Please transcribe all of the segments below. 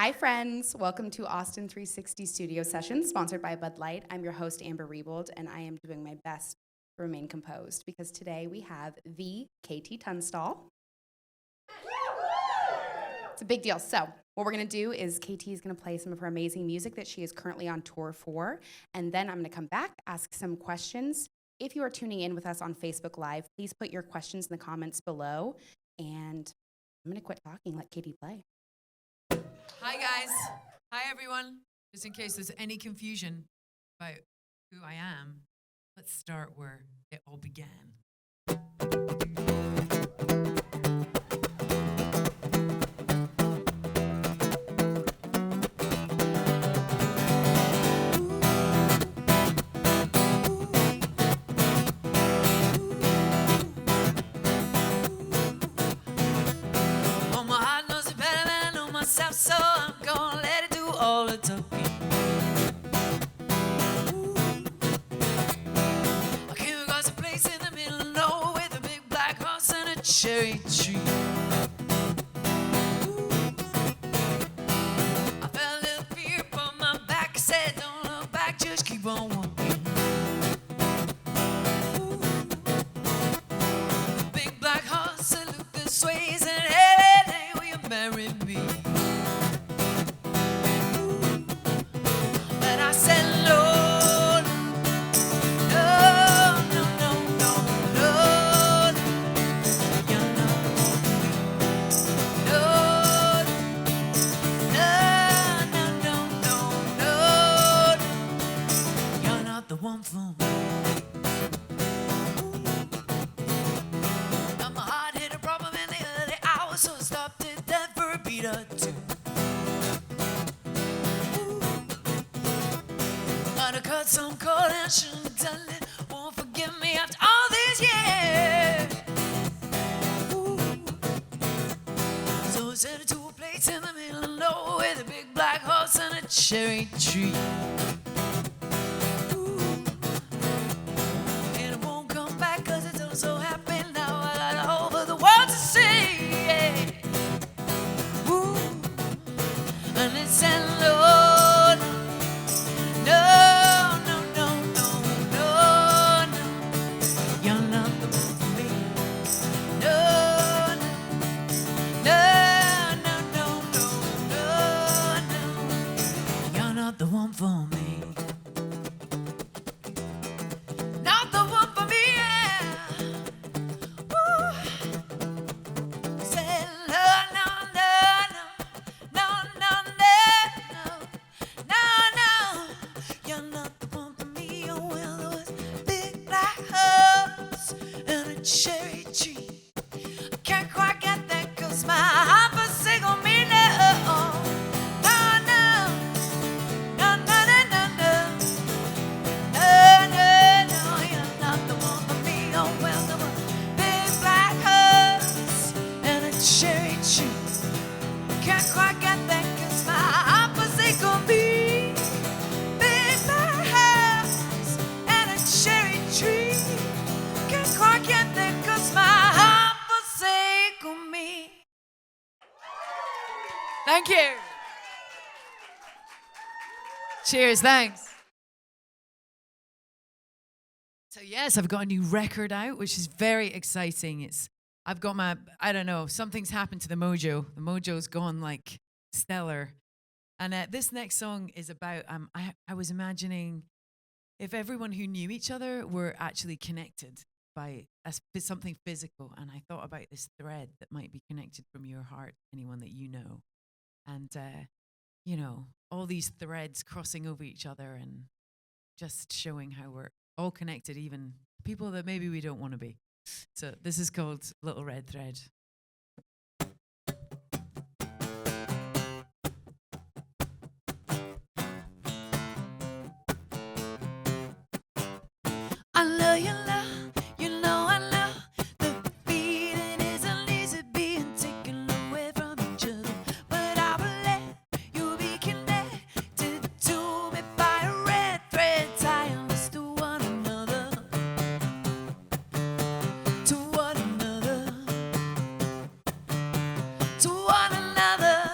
Hi, friends. Welcome to Austin360 Studio Sessions, sponsored by Bud Light. I'm your host, Amber Rebold, and I am doing my best to remain composed because today we have the KT Tunstall. It's a big deal. So what we're going to do is KT is going to play some of her amazing music that she is currently on tour for, and then I'm going to come back, ask some questions. If you are tuning in with us on Facebook Live, please put your questions in the comments below, and I'm going to quit talking, let KT play. Hi guys. Hi everyone. Just in case there's any confusion about who I am, let's start where it all began. Oh, my heart knows it better than I know myself, so I'm gonna let it do all the talking. I came across a place in the middle of nowhere with a big black horse and a cherry tree. I felt a little fear upon my back. I said, don't look back, just keep on walking. Big black horse that looked this way, said, hey, hey, will you marry me? But I said, Lord, no, no, no, no, Lord, you're not Lord, no, no, no, no, Lord, you're not the one for me. Now my heart hit a problem in the early hours, so I stopped it dead for a beat or two. Might have cut some cord and shouldn't have done it. Won't forgive me after all these years. So I sent it to a place in the middle of nowhere with a big black horse and a cherry tree. And it won't come back 'cause it's all so happy now. I got all for the world to see. Yeah. Ooh. And it said, Lord, no, no, no, no, no, no, you're not the one for me. No, no, no, no, no, no, no, you're not the one for me. Not the one for me, yeah. Ooh. Said, no, no, no, no, no, no, no, no, you're not the one for me. Oh, well, there was a big black horse and a cherry tree. I can't quite get that 'cause my heart forsaken me now. No, no, no, no, no, no, no. No, no, no, you're not the one for me. Oh, well, there was a big black horse and a cherry tree. Can't quite get that 'cause my heart forsaken me. Big black house and a cherry tree. Can't quite get that 'cause my heart forsaken me. Thank you. Cheers, thanks. So yes, I've got a new record out, which is very exciting. I've got I don't know, something's happened to the mojo. The mojo's gone like stellar. And this next song is about, I was imagining if everyone who knew each other were actually connected by something physical. And I thought about this thread that might be connected from your heart, anyone that you know. And, you know, all these threads crossing over each other and just showing how we're all connected, even people that maybe we don't want to be. So this is called Little Red Thread. I love you, love, you know I love the feeling isn't easy being taken away from each other, but I will let you be connected to me by a red thread tying us to one another, to one another, to one another.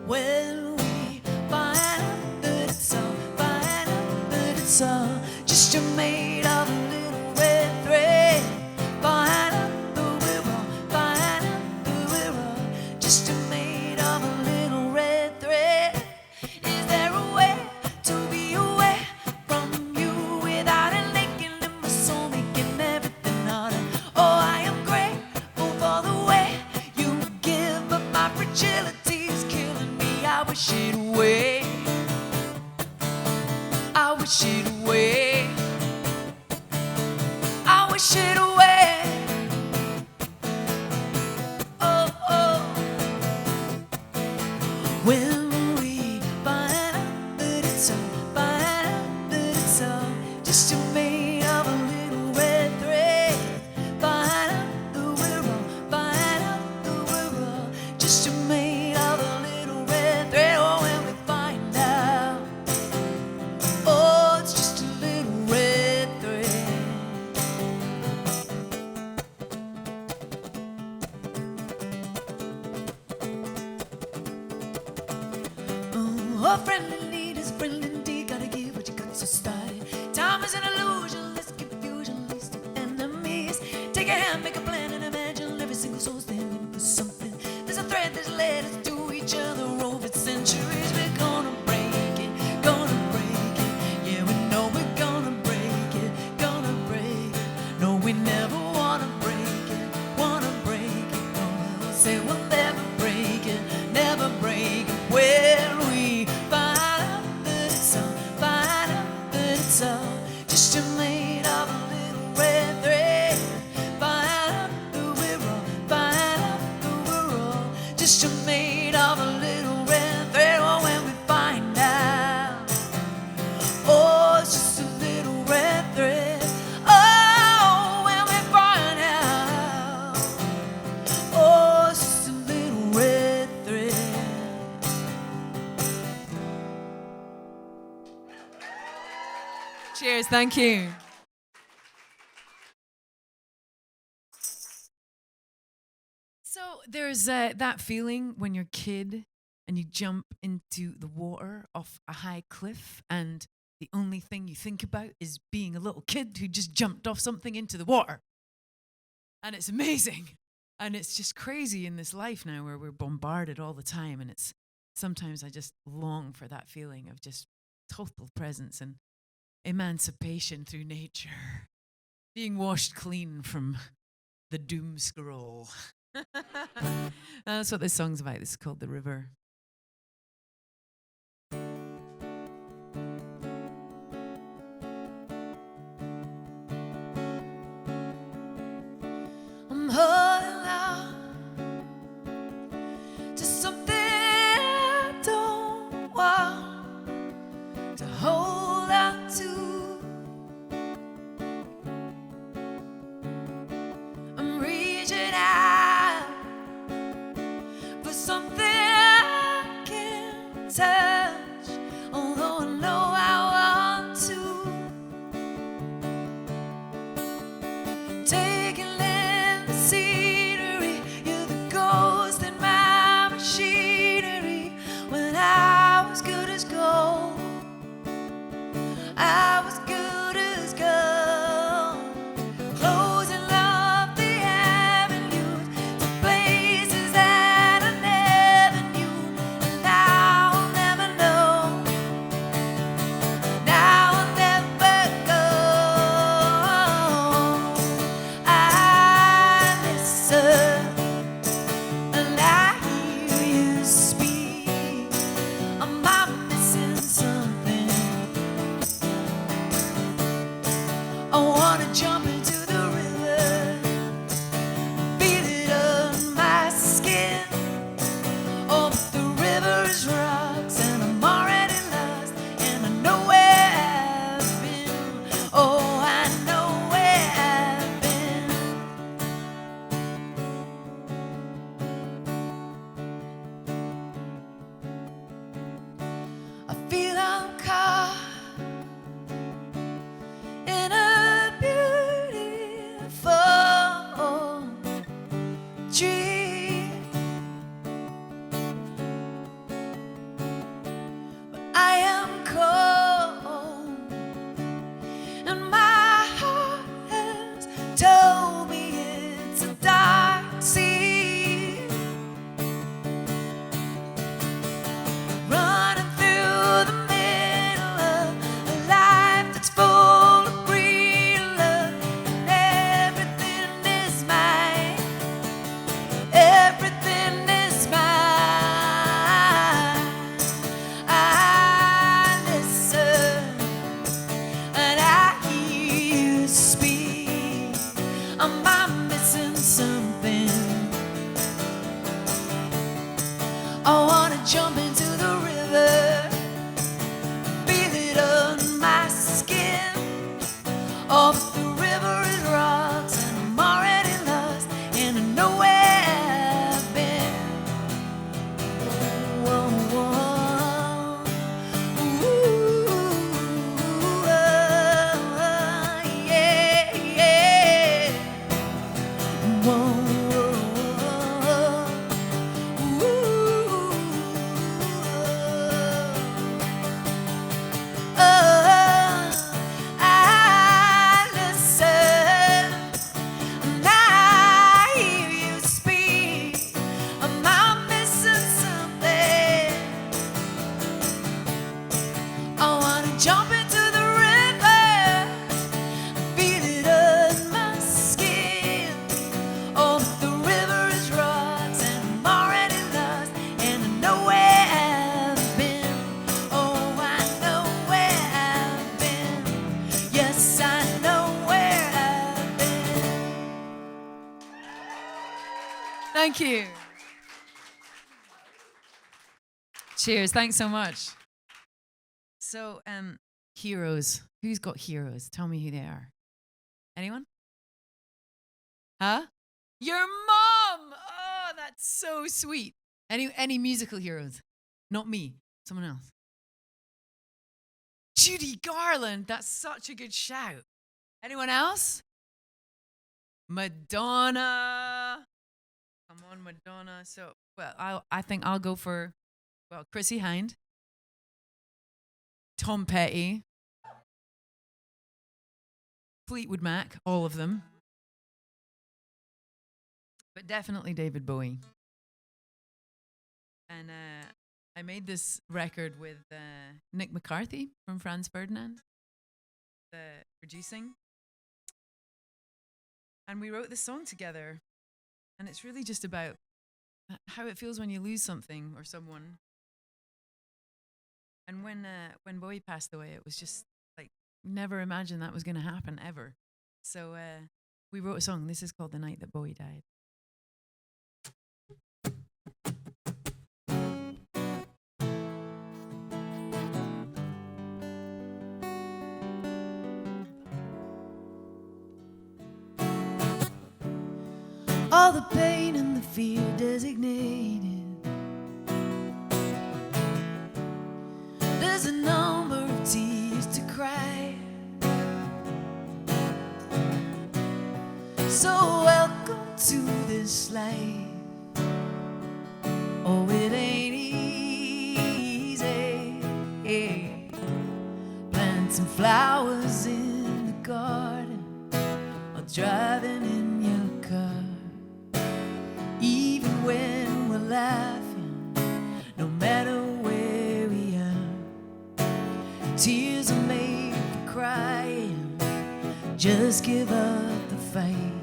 When we find out that it's all, find out that it's all just a made of a little red thread. Find out that we're all, find out that we're all just a made of a little red thread. Is there a way to be away from you without it leaking in my soul, making everything harder? Oh, I am grateful for the way you give, but my fragility is killing me. I wish it away. I wish it away. I wish it away. Oh, oh. When we find out that it's all, find out that it's all just a made of a little red thread. Find out that we're all, find out that we're all just a made of a little red thread. Oh, when we find out, oh, it's just a little red thread. Oh, a friend in need is a friend indeed. Gotta give what you got, so start it. Time is an illusion, let's confusion leads to enemies. Take a hand, make a plan, and imagine every single soul standing for something. There's a thread that's led us to each other over centuries. We're gonna break it, gonna break it. Yeah, we know we're gonna break it, gonna break it. No, we never wanna break it, wanna break it. No, we'll say we'll never break it, never break it. When we find out that it's all, find out that it's all just a made of a little red thread. Find out that we're all, find out that we're all just a made of a little red thread. Oh, when we find out, oh, it's just a little red thread. Oh, when we find out, oh, it's just a little red thread. Cheers, thank you. So there's that feeling when you're a kid and you jump into the water off a high cliff and the only thing you think about is being a little kid who just jumped off something into the water. And it's amazing. And it's just crazy in this life now where we're bombarded all the time. And it's sometimes I just long for that feeling of just total presence and emancipation through nature, being washed clean from the doom scroll. That's what this song's about. This is called The River. I'm holding on to something I don't want to hold on to. I'm reaching out for something I can't touch, although I know I want to. Taking in the scenery, you're the ghost in my machinery. When I was good as gold, I was good as gold. Closing up the avenues to places that I never knew, and I'll never jump into the river, feel it on my skin. Oh, but the river is rocks and I'm already lost and I know where I've been. Whoa, whoa. Ooh, yeah, yeah. Whoa, whoa. Ooh. I listen and I hear you speak. Am I missing something? I wanna jump into the river, feel it on my skin. Oh, but the river is rocks and I'm already lost and I know where I've been. Oh, I know where I've been. Yes, I know where I've been. Thank you. Cheers. Thanks so much. So, heroes. Who's got heroes? Tell me who they are. Anyone? Huh? Your mom. Oh, that's so sweet. Any musical heroes? Not me. Someone else. Judy Garland. That's such a good shout. Anyone else? Madonna. Come on, Madonna. So, well, I think I'll go for, well, Chrissy Hind, Tom Petty, Fleetwood Mac, all of them. But definitely David Bowie. And I made this record with Nick McCarthy from Franz Ferdinand, producing. And we wrote this song together. And it's really just about how it feels when you lose something or someone. And when Bowie passed away, it was just like, never imagined that was going to happen ever. So we wrote a song. This is called The Night That Bowie Died. All the pain and the fear designated. There's a number of tears to cry. So welcome to this life. Oh, it ain't easy. Plant some flowers in the garden or driving in your car. Even when we're laughing, no matter where we are, tears are made for crying. Just give up the fight.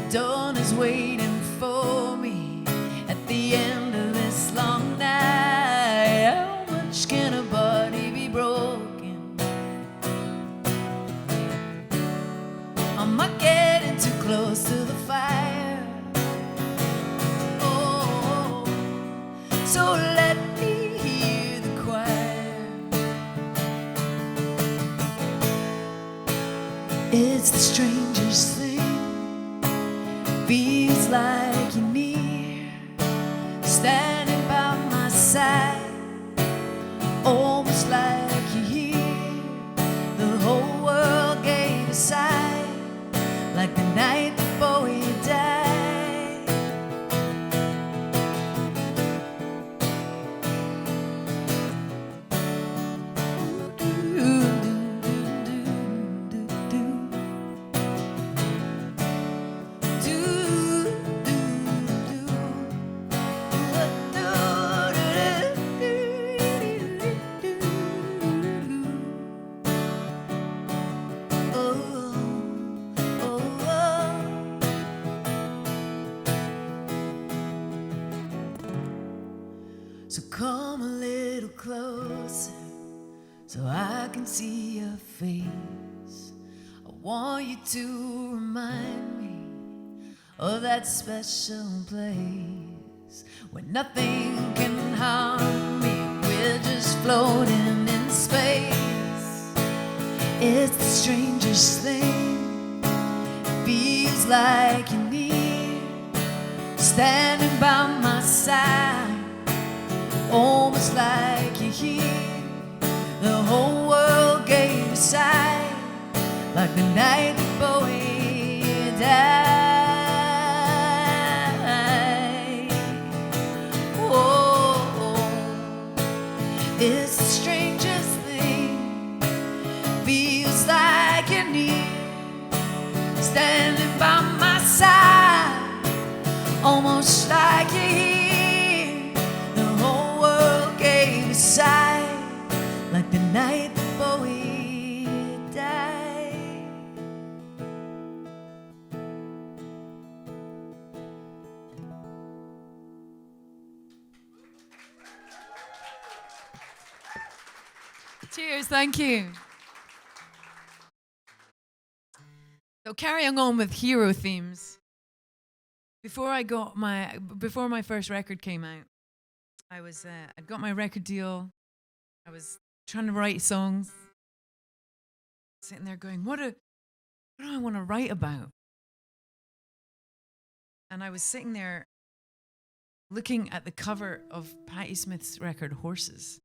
Dawn is waiting for me at the end of this long night. How much can a body be broken? Am I getting too close to the fire? Oh, so let me hear the choir. It's the strangest thing. Feels like you're near, standing by my side, almost like you're here. The whole world gave a sigh, like the night that Bowie died. So come a little closer so I can see your face. I want you to remind me of that special place where nothing can harm me. We're just floating in space. It's the strangest thing. Feels like you're near, standing by my side, almost like you're here. The whole world gave a sigh, like the night that Bowie died. Whoa, it's the strangest thing. Feels like you're near, standing by my side, almost like you're here. The whole world gave a sigh, like the night that Bowie died. Cheers, thank you. So carrying on with hero themes. Before my first record came out, I'd got my record deal. I was trying to write songs, sitting there going, what do I want to write about? And I was sitting there looking at the cover of Patti Smith's record Horses,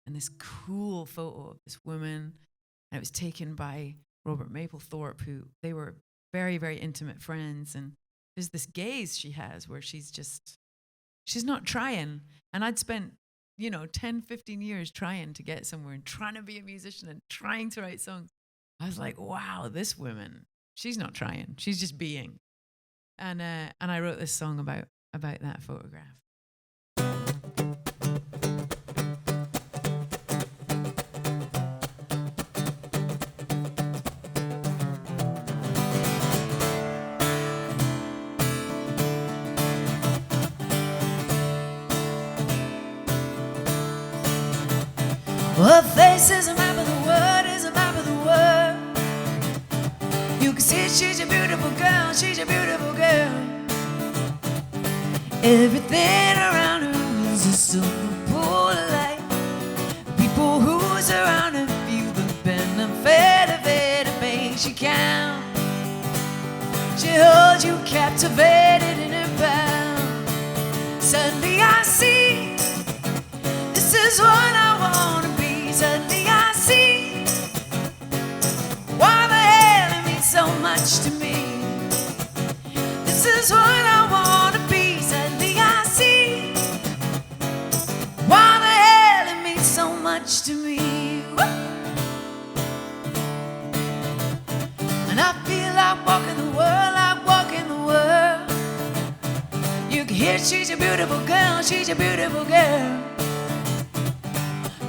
and this cool photo of this woman, and it was taken by Robert Mapplethorpe, who they were very, very intimate friends. And there's this gaze she has where she's not trying. And I'd spent 10, 15 years trying to get somewhere and trying to be a musician and trying to write songs. I was like, wow, this woman, she's not trying. She's just being. And I wrote this song about that photograph. Her face is a map of the world, is a map of the world. You can see she's a beautiful girl, she's a beautiful girl. Everything around her is a silver pool of light. People who surround her feel the benefit of it. It makes you count. She holds you captivated in her pound. Suddenly I see, this is what I want to be. Suddenly I see why the hell it means so much to me. This is what I want to be. Suddenly I see why the hell it means so much to me. Woo! And I feel like walking the world, like walking the world. You can hear she's a beautiful girl, she's a beautiful girl.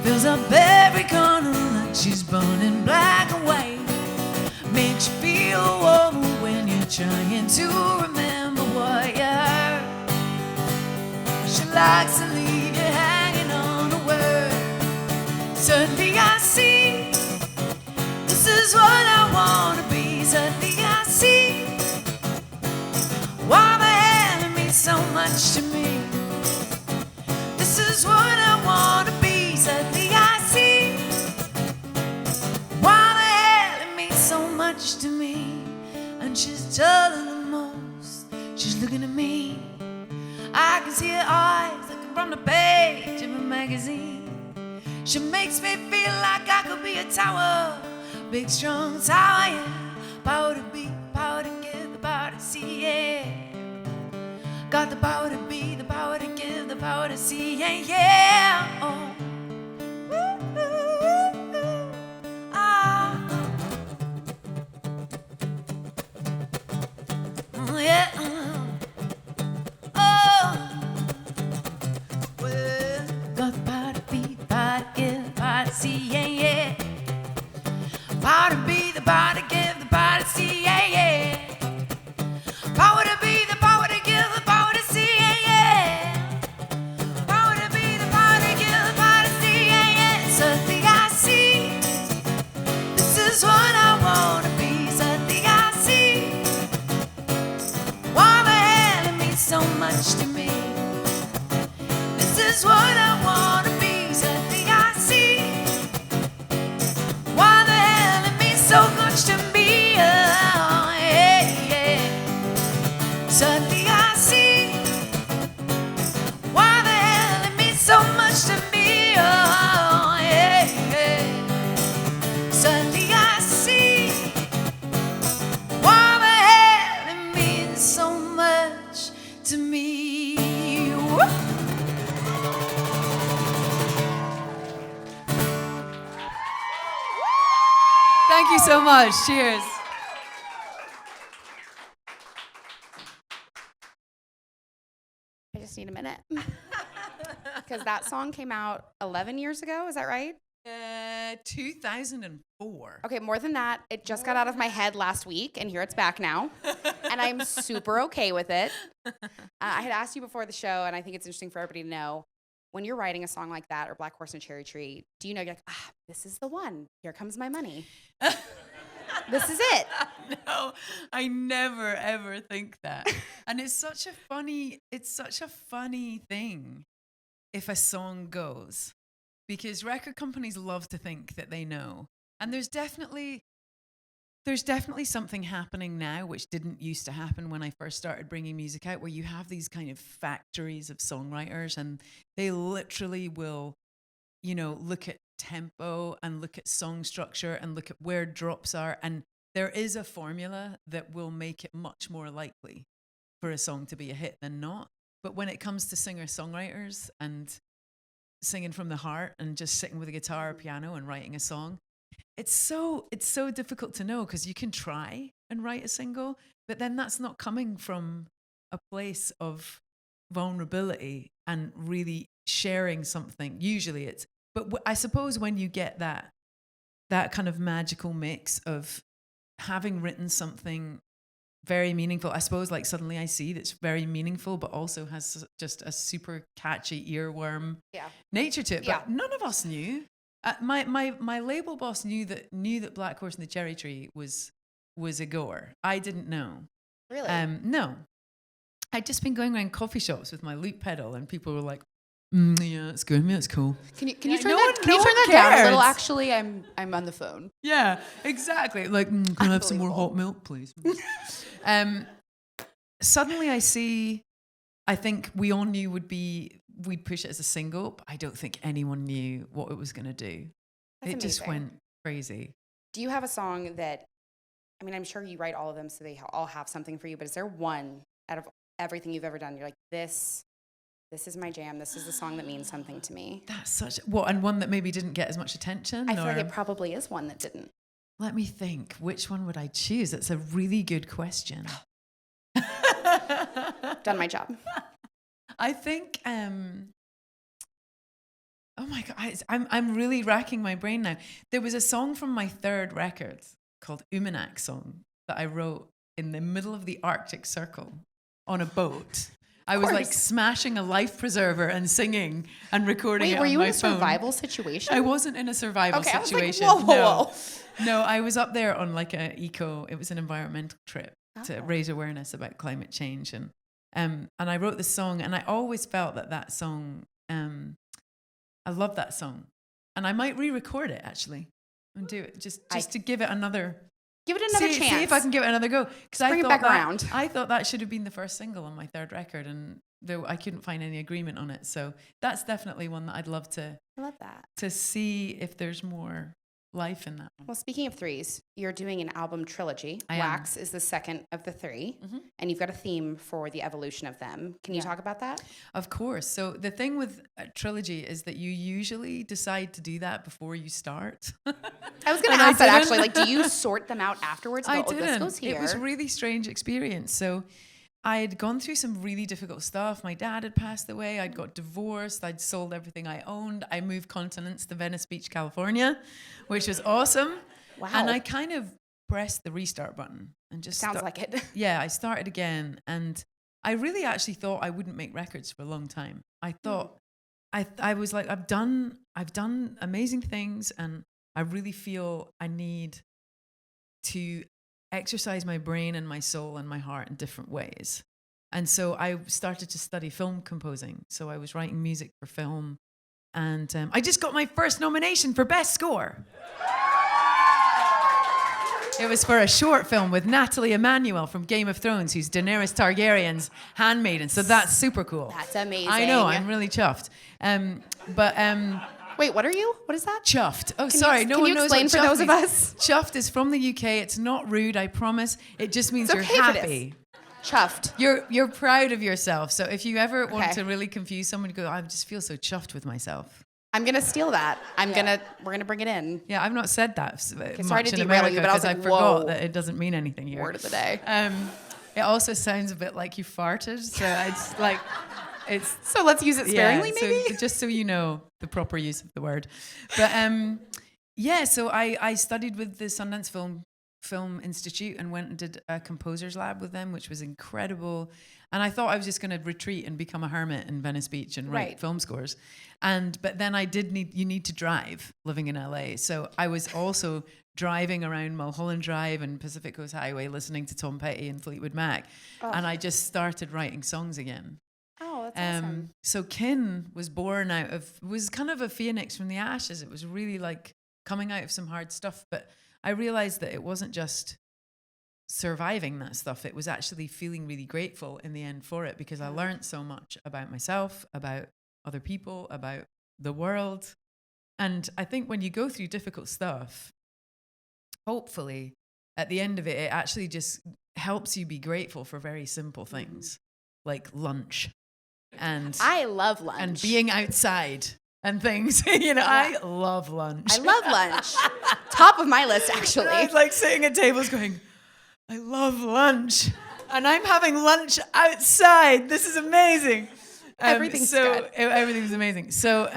Fills up every corner like she's born in black and white. Makes you feel warm when you're trying to remember what you heard. She likes to leave you hanging on a word. Suddenly I see, this is what I want to be. Suddenly I see why the hell it means so much to me. This is what I want to be. Suddenly I see why the hell it means so much to me. And she's taller than most. She's looking at me. I can see her eyes looking from the page of a magazine. She makes me feel like I could be a tower, big strong tower, yeah. Power to be, power to give, the power to see, yeah. Got the power to be, the power to give, the power to see, yeah, yeah. Oh. Yeah. Oh. Well, got the power to be, the power to give, the power to see, yeah, yeah. Power to be, the power to give, the power to see, yeah, yeah. Power to be, the power to give, the power to see, yeah, yeah. Power to be, the power to give, the power to just what I wanna be. Suddenly I see why the hell it means so much to me. Oh, yeah, yeah. Suddenly I see why the hell it means so much to me. Oh, yeah, yeah. Suddenly I see why the hell it means so much to me. Woo! Thank you so much. Cheers. I just need a minute. Because that song came out 11 years ago, is that right? 2004. Okay, more than that. It just got out of my head last week, and here it's back now. And I'm super okay with it. I had asked you before the show, and I think it's interesting for everybody to know, when you're writing a song like that, or Black Horse and Cherry Tree, do you know, you're like, this is the one. Here comes my money. This is it. No, I never ever think that. And it's such a funny thing if a song goes, because record companies love to think that they know. And there's definitely something happening now which didn't used to happen when I first started bringing music out, where you have these kind of factories of songwriters, and they literally will, look at tempo and look at song structure and look at where drops are, and there is a formula that will make it much more likely for a song to be a hit than not. But when it comes to singer-songwriters and singing from the heart and just sitting with a guitar or piano and writing a song, it's so difficult to know, because you can try and write a single, but then that's not coming from a place of vulnerability and really sharing something. Usually it's, but I suppose when you get that kind of magical mix of having written something very meaningful, I suppose, like Suddenly I See, that's very meaningful, but also has just a super catchy earworm nature to it. But none of us knew. My label boss knew that Black Horse and the Cherry Tree was a goer. I didn't know. Really? No. I'd just been going around coffee shops with my loop pedal, and people were like, yeah, it's good. Yeah, it's cool. Can you turn that down a little? Actually, I'm on the phone. Yeah, exactly. Like, can I have some more hot milk, please? Suddenly I See, I think we all knew we'd push it as a single, but I don't think anyone knew what it was going to do. That's it just amazing. went crazy. Do you have a song that, I mean, I'm sure you write all of them, so they all have something for you, but is there one out of everything you've ever done, you're like, this is my jam, this is the song that means something to me? That's and one that maybe didn't get as much attention? I feel like it probably is one that didn't. Let me think. Which one would I choose? That's a really good question. Done my job. I think, oh my God, I'm really racking my brain now. There was a song from my third record called Umanak Song that I wrote in the middle of the Arctic Circle on a boat. I was like smashing a life preserver and singing and recording it on my phone. Wait, were you in a survival situation? I wasn't in a survival situation. I was like, whoa. No, I was up there on like it was an environmental trip to raise awareness about climate change. And I wrote this song, and I always felt that song, I love that song. And I might re-record it actually and do it just to give it another chance. See if I can give it another go. Because bring it back around. I thought that should have been the first single on my third record, and though I couldn't find any agreement on it. So that's definitely one that I'd love to. I love that. To see if there's more life in that one. Well, speaking of threes, you're doing an album trilogy. I am. Wax is the second of the three, and you've got a theme for the evolution of them. Can you talk about that? Of course. So the thing with a trilogy is that you usually decide to do that before you start. I was going to ask that actually. Like, do you sort them out afterwards? I didn't. This goes here. It was a really strange experience. So I had gone through some really difficult stuff. My dad had passed away. I'd got divorced. I'd sold everything I owned. I moved continents to Venice Beach, California, which was awesome. Wow. And I kind of pressed the restart button and just sounds like it. Yeah, I started again, and I really actually thought I wouldn't make records for a long time. I thought I was like, I've done amazing things, and I really feel I need to exercise my brain and my soul and my heart in different ways. And so I started to study film composing. So I was writing music for film. And I just got my first nomination for Best Score. It was for a short film with Natalie Emmanuel from Game of Thrones, who's Daenerys Targaryen's handmaiden. So that's super cool. That's amazing. I know, I'm really chuffed. Wait, what are you? What is that? Chuffed. Oh, sorry, no can one you knows explain what for chuffed those of means. us? Chuffed is from the UK. It's not rude, I promise. It just means It's you're okay if it is. happy. Chuffed. You're proud of yourself. So if you ever want Okay. to really confuse someone, go, I just feel so chuffed with myself. I'm gonna steal that. We're gonna bring it in. Yeah, I've not said that much sorry to in derail America you, but I was because like, I forgot whoa. that it doesn't mean anything here. Word of the day. It also sounds a bit like you farted, so it's like it's So let's use it sparingly, so maybe. just so you know the proper use of the word. But so I studied with the Sundance Film Institute and went and did a composer's lab with them, which was incredible. And I thought I was just going to retreat and become a hermit in Venice Beach and write film scores. But then you need to drive living in LA. So I was also driving around Mulholland Drive and Pacific Coast Highway, listening to Tom Petty and Fleetwood Mac. Oh. And I just started writing songs again. Oh, that's awesome. So Kin was born was kind of a phoenix from the ashes. It was really like coming out of some hard stuff. But I realized that it wasn't just surviving that stuff. It was actually feeling really grateful in the end for it, because I learned so much about myself, about other people, about the world. And I think when you go through difficult stuff, hopefully at the end of it, it actually just helps you be grateful for very simple things like lunch. And I love lunch. And being outside and things. I love lunch. I love lunch. Top of my list, actually. I was like sitting at tables going, I love lunch. And I'm having lunch outside. This is amazing. Everything's good. Everything was amazing. So,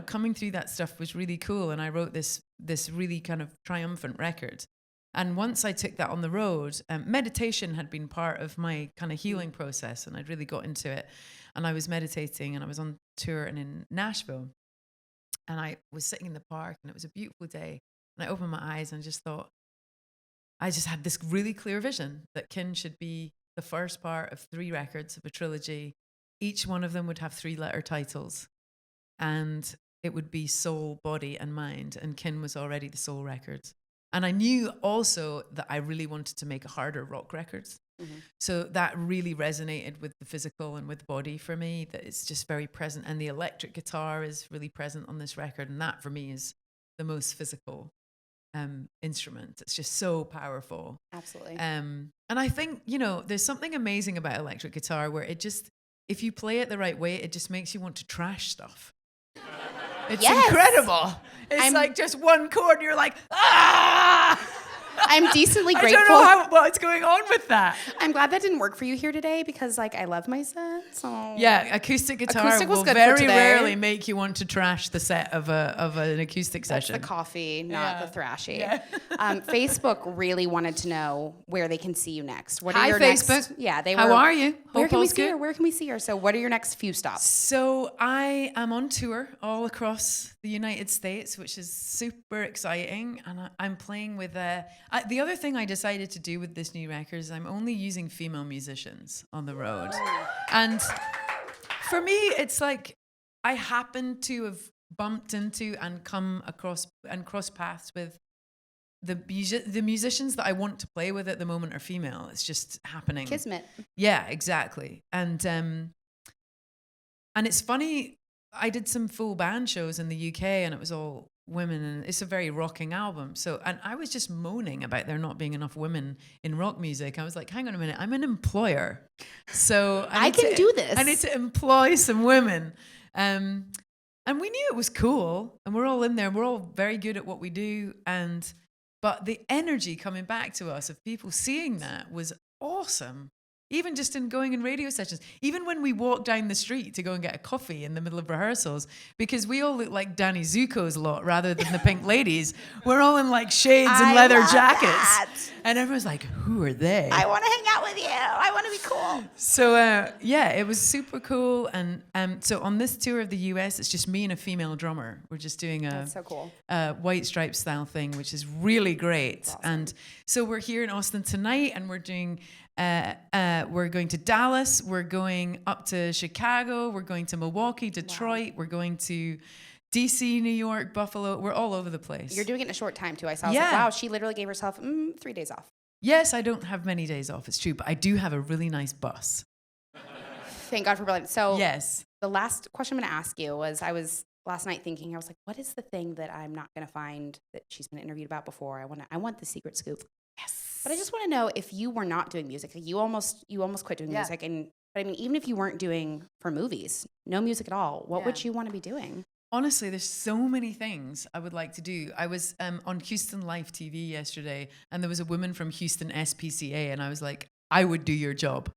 coming through that stuff was really cool. And I wrote this really kind of triumphant record. And once I took that on the road, meditation had been part of my kind of healing process. And I'd really got into it. And I was meditating and I was on tour and in Nashville. And I was sitting in the park and it was a beautiful day. And I opened my eyes and I just had this really clear vision that Kin should be the first part of 3 records of a trilogy. Each one of them would have 3-letter titles. And it would be soul, body, and mind. And Kin was already the soul record. And I knew also that I really wanted to make a harder rock record. Mm-hmm. So that really resonated with the physical and with body for me, that it's just very present. And the electric guitar is really present on this record. And that for me is the most physical instrument. It's just so powerful. Absolutely. And I think, there's something amazing about electric guitar where it just, if you play it the right way, it just makes you want to trash stuff. It's incredible. It's like just one chord and you're like, ah! I'm decently grateful. I don't know what's going on with that. I'm glad that didn't work for you here today, because I love my set. So yeah, acoustic guitar will very rarely make you want to trash the set of an acoustic session. That's the coffee, not the thrashy. Yeah. Facebook really wanted to know where they can see you next. What are Hi, your Facebook. Next, yeah, they were. How are you? Where can we see her? Where can we see her? So what are your next few stops? So I am on tour all across the United States, which is super exciting, and I'm playing with the other thing I decided to do with this new record is I'm only using female musicians on the road. And for me, it's like I happen to have bumped into and come across and cross paths with the musicians that I want to play with at the moment are female. It's just happening. Kismet. Yeah, exactly. And it's funny, I did some full band shows in the UK and it was all women, and it's a very rocking album. So, and I was just moaning about there not being enough women in rock music. I was like, hang on a minute, I'm an employer. So I can do this. I need to employ some women. And we knew it was cool, and we're all in there. We're all very good at what we do. But the energy coming back to us of people seeing that was awesome. Even just in going in radio sessions, even when we walk down the street to go and get a coffee in the middle of rehearsals, because we all look like Danny Zuko's lot rather than the Pink Ladies. We're all in like shades and leather jackets. That. And everyone's like, who are they? I want to hang out with you. I want to be cool. So, it was super cool. And so on this tour of the US, it's just me and a female drummer. We're just doing That's so cool. White Stripe style thing, which is really great. Awesome. And so we're here in Austin tonight, and we're doing We're going to Dallas. We're going up to Chicago. We're going to Milwaukee, Detroit. We're going to DC, New York, Buffalo. We're all over the place. You're doing it in a short time too. I saw. I was Yeah. like, wow, she literally gave herself 3 days off. Yes, I don't have many days off. It's true, but I do have a really nice bus. Thank God for brilliant. So Yes. the last question I'm going to ask you was, I was last night thinking, I was like, what is the thing that I'm not going to find that she's been interviewed about before? I want the secret scoop. Yes. But I just want to know, if you were not doing music, like you almost quit doing music, but I mean, even if you weren't doing for movies, no music at all, what would you want to be doing? Honestly, there's so many things I would like to do. I was on Houston Live TV yesterday, and there was a woman from Houston SPCA, and I was like, I would do your job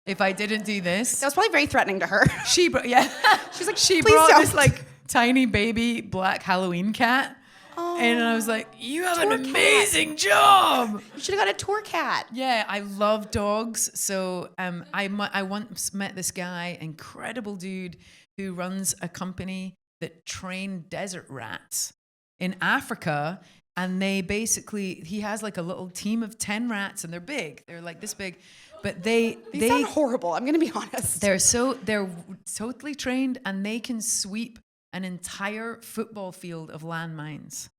if I didn't do this. That was probably very threatening to her. She's like, she "Please brought don't." this like tiny baby black Halloween cat, Oh, and I was like, you have an Tour cat. amazing job. You should have got a tour cat. Yeah, I love dogs. So I once met this guy, incredible dude, who runs a company that train desert rats in Africa. And he has like a little team of 10 rats, and they're big. They're like this big, but they sound horrible. I'm going to be honest. they're totally trained, and they can sweep an entire football field of landmines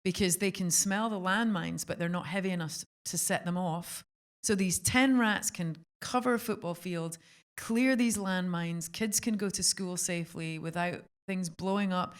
because they can smell the landmines, but they're not heavy enough to set them off. So these 10 rats can cover a football field, clear these landmines. Kids can go to school safely without things blowing up.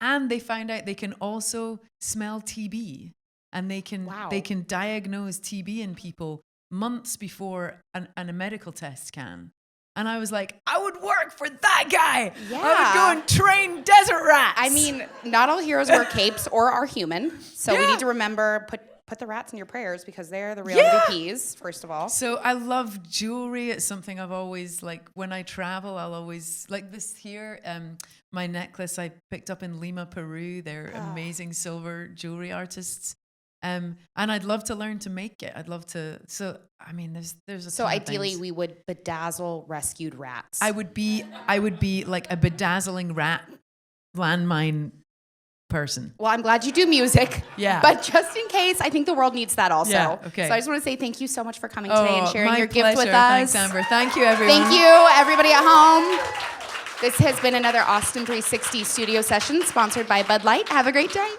And they find out they can also smell TB, and they can diagnose TB in people months before a medical test can. And I was like, I would work for that guy. Yeah. I would go and train desert rats. I mean, not all heroes wear capes or are human. So we need to remember, put the rats in your prayers, because they're the real MVPs, first of all. So I love jewelry. It's something I've always, like, when I travel, I'll always, like this here, my necklace I picked up in Lima, Peru. They're amazing silver jewelry artists. And I'd love to learn to make it. I'd love to. So, I mean, there's a So ton of ideally, things. we would bedazzle rescued rats. I would be like a bedazzling rat landmine person. Well, I'm glad you do music. Yeah. But just in case, I think the world needs that also. Yeah, okay. So I just want to say thank you so much for coming today and sharing my your gift with pleasure. us. Thanks, Amber. Thank you, everyone. Thank you, everybody at home. This has been another Austin360 studio session sponsored by Bud Light. Have a great day.